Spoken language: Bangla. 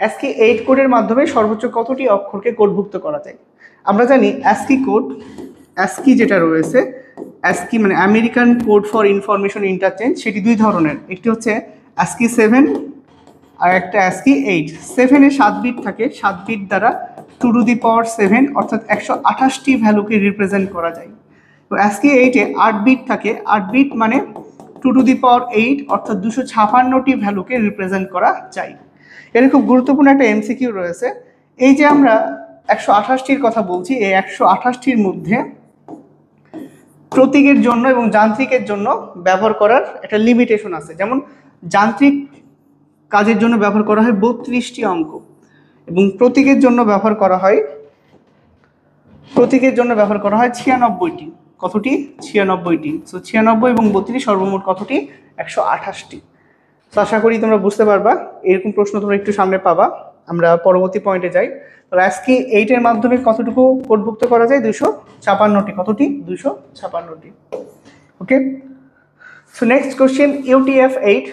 ASCII 8 কোডের মাধ্যমে সর্বোচ্চ কতটি অক্ষরকে কোডভুক্ত করা যায়? আমরা জানি ASCII কোড, ASCII যেটা রয়েছে, ASCII মানে American code for information interchange, সেটি দুই ধরনের। একটি হচ্ছে ASCII 7 আর একটা ASCII 8। 7-এ 7 বিট থাকে, 7 বিট দ্বারা 2 টু দি পাওয়ার 7 অর্থাৎ 128টি ভ্যালুকে রিপ্রেজেন্ট করা যায়। তো ASCII 8-এ 8 বিট থাকে, 8 বিট মানে 2 টু দি পাওয়ার 8 অর্থাৎ 256টি ভ্যালুকে রিপ্রেজেন্ট করা যায়। এর খুব গুরুত্বপূর্ণ একটা এমসিকিউ রয়েছে। এই যে আমরা 128টির কথা বলছি, এই 128টির মধ্যে প্রতীকের জন্য এবং যান্ত্রিকের জন্য ব্যবহার করার একটা লিমিটেশন আছে। যেমন যান্ত্রিক কাজের জন্য ব্যবহার করা হয় 32টি অঙ্ক এবং প্রতীকের জন্য ব্যবহার করা হয় 96টি। কতটি? 96টি। সো 96 এবং 32 সর্বমোট কতটি? 128টি। তো আশা করি তোমরা বুঝতে পারবা। এরকম প্রশ্ন তোমরা একটু সামনে পাবা। আমরা পরবর্তী পয়েন্টে যাই। তাহলে ASCII 8-এর মাধ্যমে কতটুকু কোডভুক্ত করা যায়? 256টি। কতটি? 256টি। ওকে, সো নেক্সট কোশ্চেন, UTF-8